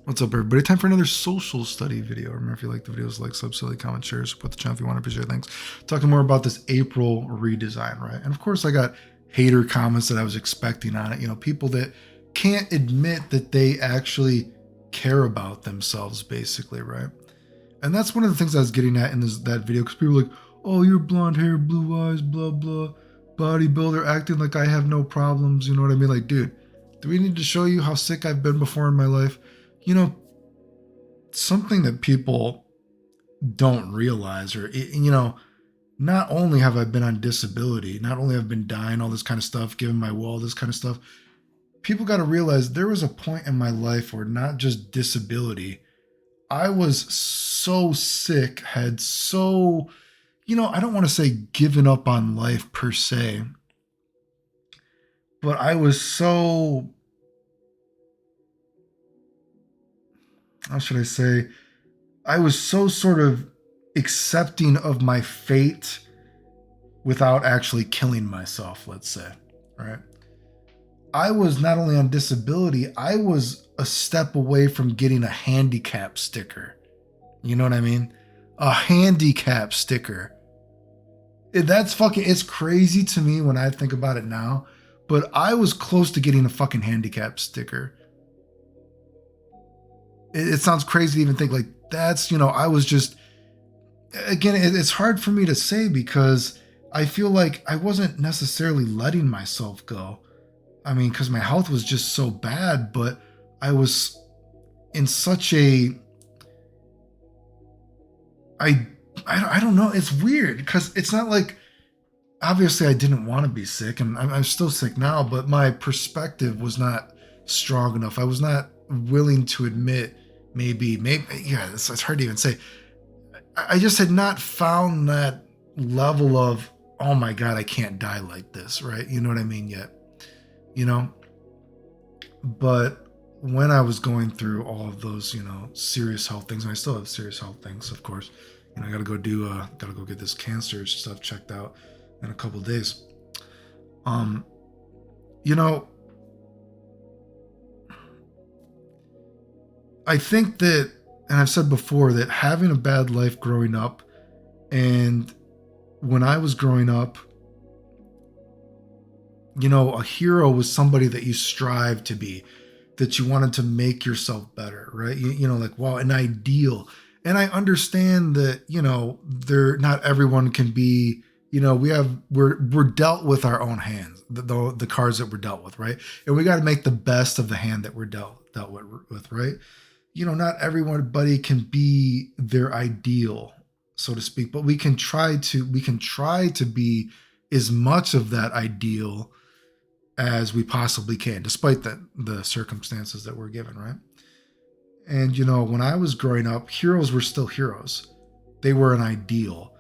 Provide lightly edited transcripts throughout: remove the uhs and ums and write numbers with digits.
What's up, everybody? Time for another social study video. Remember, if you like the videos, like, sub, silly, comment, share, support the channel if you want to. Appreciate it. Thanks. Talking more about this April redesign, right? And of course, I got hater comments that I was expecting on it. You know, people that can't admit that they actually care about themselves, basically, right? And that's one of the things I was getting at in that video, because people were like, oh, you're blonde hair, blue eyes, blah, blah, bodybuilder, acting like I have no problems. You know what I mean? Like, dude, do we need to show you how sick I've been before in my life? You know, something that people don't realize, or, you know, not only have I been on disability, not only have I been dying, all this kind of stuff, giving my will, this kind of stuff, people got to realize there was a point in my life where not just disability, I was so sick, had so, you know, I don't want to say given up on life per se, but I was so, how should I say, I was so sort of accepting of my fate without actually killing myself, let's say, right? I was not only on disability, I was a step away from getting a handicap sticker. You know what I mean? A handicap sticker. That's fucking, it's crazy to me when I think about it now, but I was close to getting a fucking handicap sticker. It sounds crazy to even think like that's, you know, I was just, again, it's hard for me to say because I feel like I wasn't necessarily letting myself go. I mean, because my health was just so bad, but I was in such a, I don't know. It's weird because it's not like, obviously I didn't want to be sick, and I'm still sick now, but my perspective was not strong enough. I was not willing to admit maybe, yeah, it's hard to even say. I just had not found that level of, oh my God, I can't die like this, right? You know what I mean? Yet, you know? But when I was going through all of those, you know, serious health things, and I still have serious health things, of course, you know, I gotta go get this cancer stuff checked out in a couple of days. You know, I think that, and I've said before, that having a bad life growing up, and when I was growing up, you know, a hero was somebody that you strive to be, that you wanted to make yourself better, right? You know, like, wow, an ideal. And I understand that, you know, not everyone can be, you know, we're dealt with our own hands, the cards that we're dealt with, right? And we got to make the best of the hand that we're dealt with, right? You know, not everybody can be their ideal, so to speak, but we can try to be as much of that ideal as we possibly can, despite the circumstances that we're given, right? And you know, when I was growing up, heroes were still heroes. They were an ideal.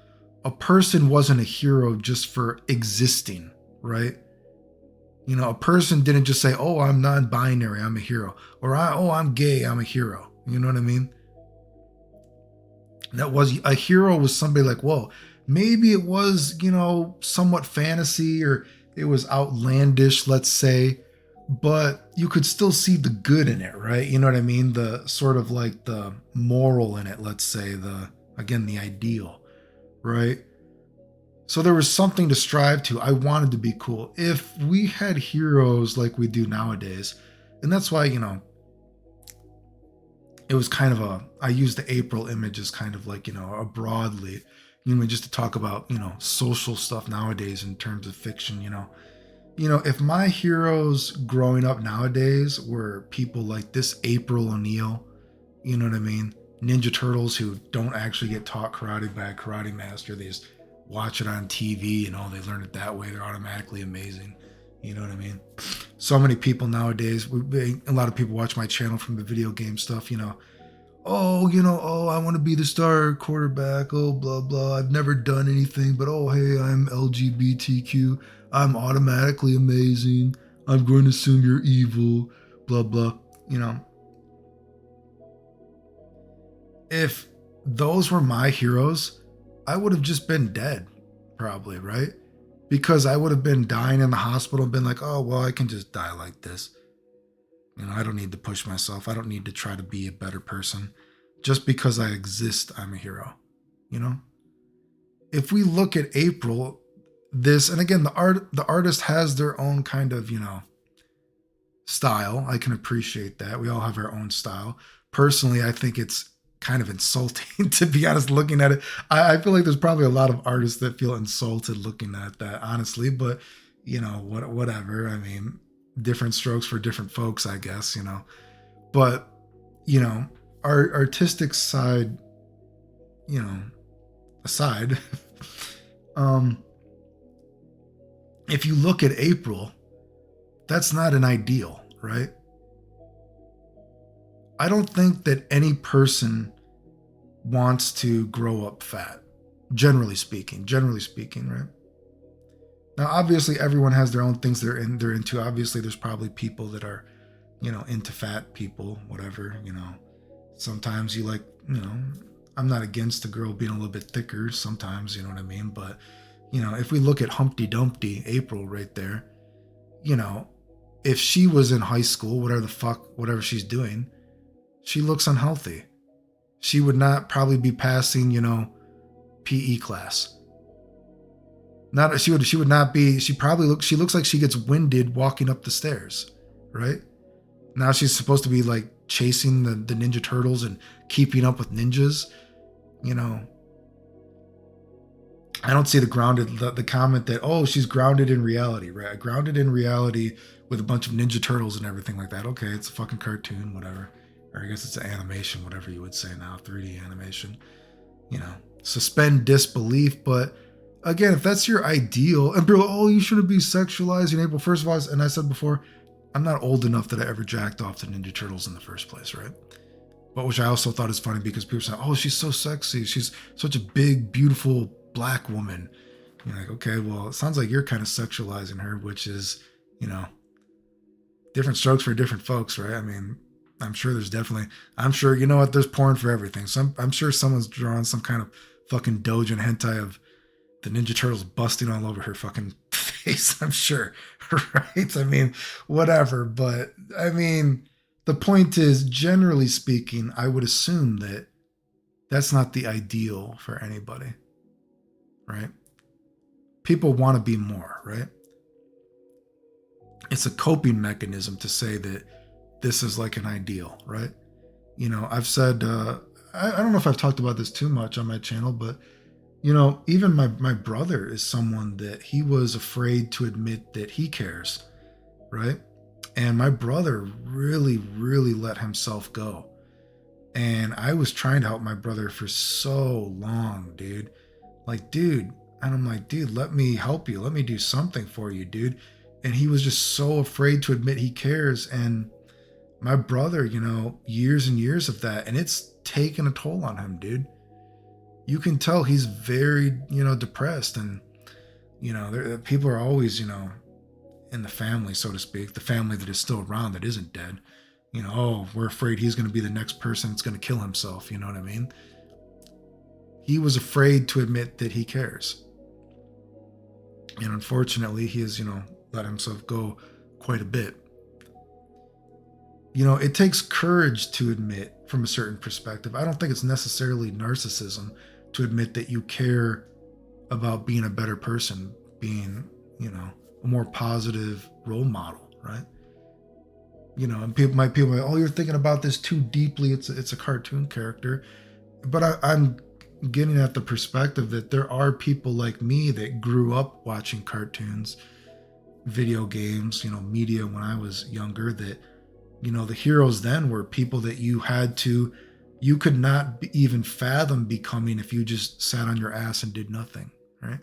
A person wasn't a hero just for existing, right? You know, a person didn't just say, oh, I'm non-binary, I'm a hero. Or, oh, I'm gay, I'm a hero. You know what I mean? That was, a hero was somebody like, whoa, maybe it was, you know, somewhat fantasy, or it was outlandish, let's say, but you could still see the good in it, right? You know what I mean? The sort of like the moral in it, let's say, the ideal, right? So there was something to strive to. I wanted to be cool. If we had heroes like we do nowadays, and that's why, you know, it was kind of I use the April image as kind of like, you know, a broadly, you know, just to talk about, you know, social stuff nowadays in terms of fiction, you know, if my heroes growing up nowadays were people like this April O'Neil, you know what I mean? Ninja Turtles who don't actually get taught karate by a karate master. They just watch it on TV and oh, they learn it that way. They're automatically amazing. You know what I mean? So many people nowadays, a lot of people watch my channel from the video game stuff, you know. Oh, you know, oh, I want to be the star quarterback. Oh, blah, blah. I've never done anything, but oh, hey, I'm LGBTQ. I'm automatically amazing. I'm going to assume you're evil. Blah, blah. You know, if those were my heroes, I would have just been dead, probably, right? Because I would have been dying in the hospital and been like, oh, well, I can just die like this. I don't need to push myself. I don't need to try to be a better person. Just because I exist, I'm a hero. You know? If we look at April, this, and again, the artist has their own kind of, style. I can appreciate that. We all have our own style. Personally, I think it's kind of insulting to be honest looking at it. I feel like there's probably a lot of artists that feel insulted looking at that, honestly, but whatever. I mean, different strokes for different folks, I guess, But, our artistic side, aside, um, if you look at April, that's not an ideal, right? I don't think that any person wants to grow up fat, generally speaking, right? Now, obviously, everyone has their own things they're into. Obviously, there's probably people that are, into fat people, whatever. Sometimes you like, I'm not against a girl being a little bit thicker. Sometimes, you know what I mean. But, if we look at Humpty Dumpty, April, right there, if she was in high school, whatever she's doing, she looks unhealthy. She would not probably be passing, PE class. Not she would not be. She looks like she gets winded walking up the stairs, right? Now she's supposed to be like chasing the Ninja Turtles and keeping up with ninjas. I don't see the comment that, oh, she's grounded in reality, right? Grounded in reality with a bunch of Ninja Turtles and everything like that. Okay, it's a fucking cartoon, whatever. Or I guess it's an animation, whatever you would say now, 3D animation. Suspend disbelief. But again, if that's your ideal, and people, oh, you shouldn't be sexualizing April. First of all, and I said before, I'm not old enough that I ever jacked off the Ninja Turtles in the first place, right? But which I also thought is funny because people say, oh, she's so sexy. She's such a big, beautiful black woman. You're like, okay, well, it sounds like you're kind of sexualizing her, which is, different strokes for different folks, right? I mean, I'm sure, you know what, there's porn for everything. So I'm sure someone's drawing some kind of fucking doujin hentai of the Ninja Turtles busting all over her fucking face, I'm sure, right? I mean, whatever. But I mean, the point is, generally speaking, I would assume that that's not the ideal for anybody, right? People want to be more, right? It's a coping mechanism to say that this is like an ideal, right? I've said, I don't know if I've talked about this too much on my channel, but, even my brother is someone that he was afraid to admit that he cares, right? And my brother really, really let himself go. And I was trying to help my brother for so long, dude. Like, dude, and I'm like, dude, let me help you. Let me do something for you, dude. And he was just so afraid to admit he cares. And my brother, years and years of that, and it's taken a toll on him, dude. You can tell he's very, depressed. And, people are always, in the family, so to speak, the family that is still around that isn't dead. Oh, we're afraid he's going to be the next person that's going to kill himself. You know what I mean? He was afraid to admit that he cares. And unfortunately, he has, let himself go quite a bit. It takes courage to admit from a certain perspective. I don't think it's necessarily narcissism to admit that you care about being a better person, being, a more positive role model, right? And people might be, oh, you're thinking about this too deeply. It's a cartoon character. But I'm getting at the perspective that there are people like me that grew up watching cartoons, video games, media when I was younger, that, the heroes then were people that you could not even fathom becoming if you just sat on your ass and did nothing, right?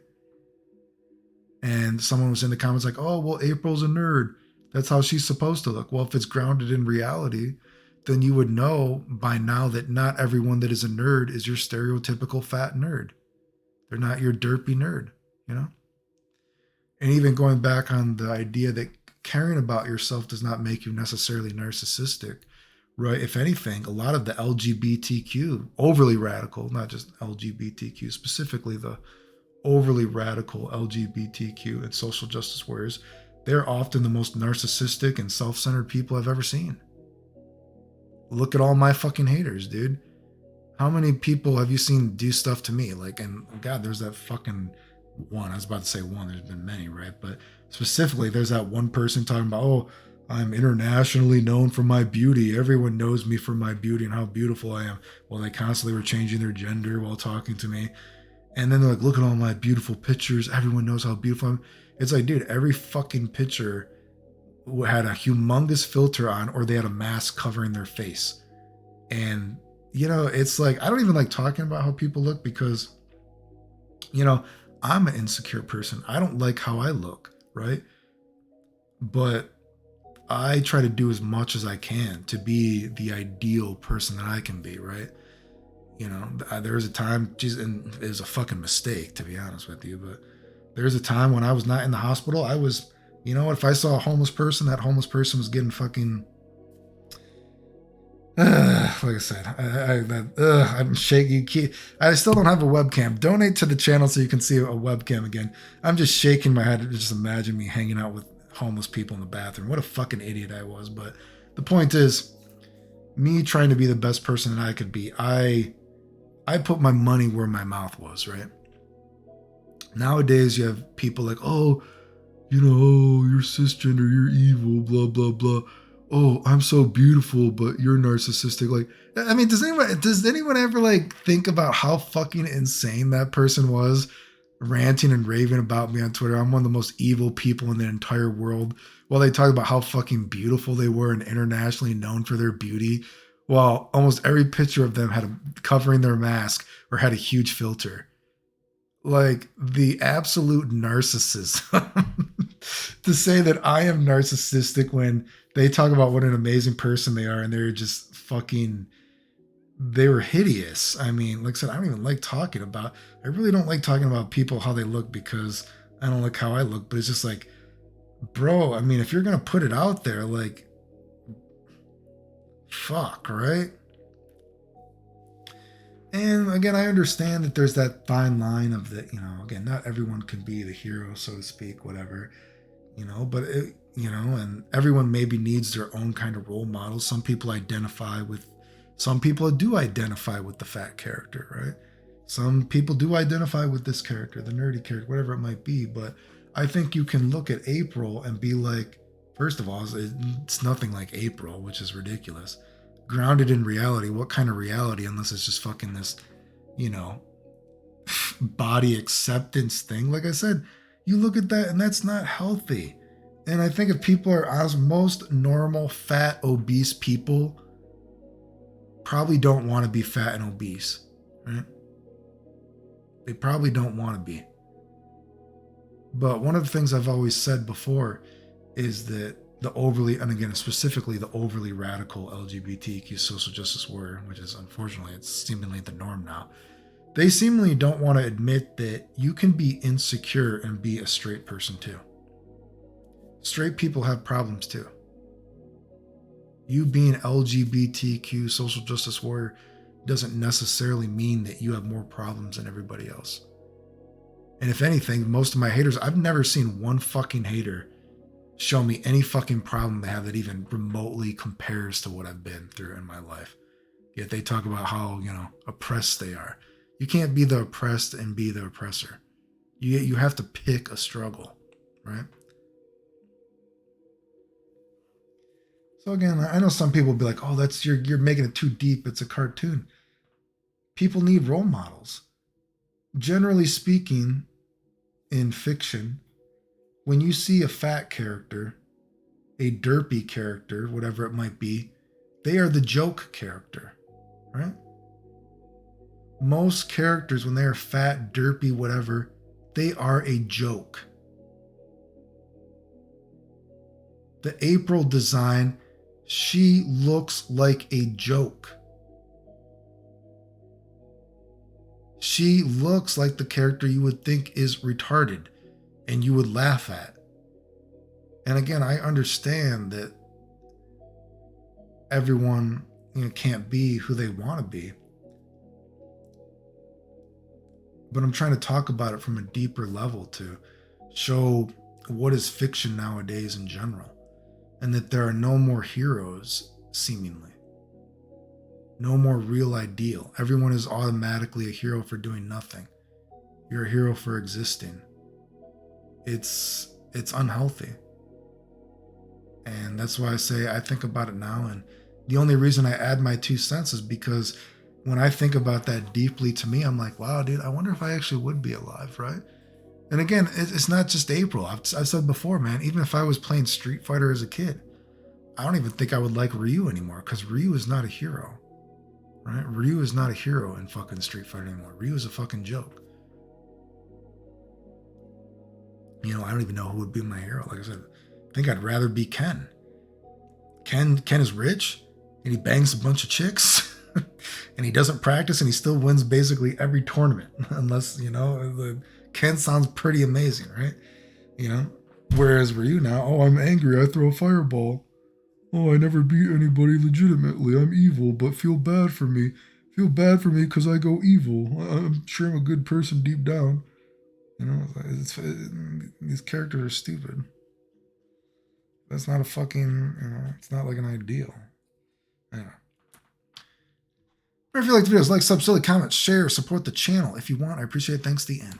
And someone was in the comments like, oh, well, April's a nerd. That's how she's supposed to look. Well, if it's grounded in reality, then you would know by now that not everyone that is a nerd is your stereotypical fat nerd. They're not your derpy nerd, And even going back on the idea that caring about yourself does not make you necessarily narcissistic, right? If anything, a lot of the LGBTQ, overly radical, not just LGBTQ, specifically the overly radical LGBTQ and social justice warriors, they're often the most narcissistic and self-centered people I've ever seen. Look at all my fucking haters, dude. How many people have you seen do stuff to me? Like, and God, there's that fucking one. I was about to say one. There's been many, right? But specifically, there's that one person talking about, oh, I'm internationally known for my beauty. Everyone knows me for my beauty and how beautiful I am. Well, they constantly were changing their gender while talking to me. And then they're like, look at all my beautiful pictures. Everyone knows how beautiful I am. It's like, dude, every fucking picture had a humongous filter on, or they had a mask covering their face. And, you know, it's like, I don't even like talking about how people look because, you know, I'm an insecure person. I don't like how I look, right? But I try to do as much as I can to be the ideal person that I can be, right? You know, there was a time, geez, and it was a fucking mistake, to be honest with you, but there was a time when I was not in the hospital. I was, you know, if I saw a homeless person, that homeless person was getting fucking, like I said, I'm shaky. I still don't have a webcam. Donate to the channel so you can see a webcam again. I'm just shaking my head to just imagine me hanging out with homeless people in the bathroom. What a fucking idiot I was. But the point is, me trying to be the best person that I could be, I put my money where my mouth was, right? Nowadays, you have people like, oh, you know, oh, you're cisgender, you're evil, blah, blah, blah. Oh, I'm so beautiful, but you're narcissistic. Like, I mean, does anyone ever like think about how fucking insane that person was ranting and raving about me on Twitter? I'm one of the most evil people in the entire world. While they talk about how fucking beautiful they were and internationally known for their beauty, while almost every picture of them had covering their mask or had a huge filter. Like the absolute narcissism. To say that I am narcissistic when they talk about what an amazing person they are and they're just fucking, they were hideous. I mean, like I said, I don't even like talking about, I really don't like talking about people, how they look, because I don't like how I look, but it's just like, bro, I mean, if you're going to put it out there, like, fuck, right? And again, I understand that there's that fine line of the, you know, again, not everyone can be the hero, so to speak, whatever, you know, but it, you know, and everyone maybe needs their own kind of role model. Some people do identify with the fat character, right? Some people do identify with this character, the nerdy character, whatever it might be. But I think you can look at April and be like, first of all, it's nothing like April, which is ridiculous. Grounded in reality, what kind of reality, unless it's just fucking this, you know, body acceptance thing? Like I said, you look at that and that's not healthy. And I think if people are, as most normal, fat, obese people probably don't want to be fat and obese, right? They probably don't want to be. But one of the things I've always said before is that the overly, and again, specifically the overly radical LGBTQ social justice warrior, which is unfortunately, it's seemingly the norm now. They seemingly don't want to admit that you can be insecure and be a straight person too. Straight people have problems too. You being LGBTQ social justice warrior doesn't necessarily mean that you have more problems than everybody else. And if anything, most of my haters, I've never seen one fucking hater show me any fucking problem they have that even remotely compares to what I've been through in my life. Yet they talk about how, you know, oppressed they are. You can't be the oppressed and be the oppressor. You have to pick a struggle, right? So again, I know some people will be like, oh, that's you're making it too deep. It's a cartoon. People need role models. Generally speaking, in fiction, when you see a fat character, a derpy character, whatever it might be, they are the joke character, right? Most characters, when they are fat, derpy, whatever, they are a joke. The April design, she looks like a joke. She looks like the character you would think is retarded and you would laugh at. And again, I understand that everyone, you know, can't be who they want to be. But I'm trying to talk about it from a deeper level to show what is fiction nowadays in general, and that there are no more heroes, seemingly. No more real ideal. Everyone is automatically a hero for doing nothing. You're a hero for existing. It's unhealthy. And that's why I say I think about it now, and the only reason I add my 2 cents is because when I think about that deeply, to me, I'm like, wow, dude, I wonder if I actually would be alive, right? And again, it's not just April. I've said before, man, even if I was playing Street Fighter as a kid, I don't even think I would like Ryu anymore, because Ryu is not a hero, right? Ryu is not a hero in fucking Street Fighter anymore. Ryu is a fucking joke. You know, I don't even know who would be my hero. Like I said, I think I'd rather be Ken. Ken is rich and he bangs a bunch of chicks and he doesn't practice and he still wins basically every tournament. Unless, you know, Ken sounds pretty amazing, right? You know? Whereas Ryu now, oh, I'm angry, I throw a fireball. Oh, I never beat anybody legitimately. I'm evil, but feel bad for me. Feel bad for me because I go evil. I'm sure I'm a good person deep down. You know, these characters are stupid. That's not a fucking, you know, it's not like an ideal. Anyway. If you like the videos, like, sub, silly, comment, share, support the channel if you want. I appreciate it. Thanks, the end.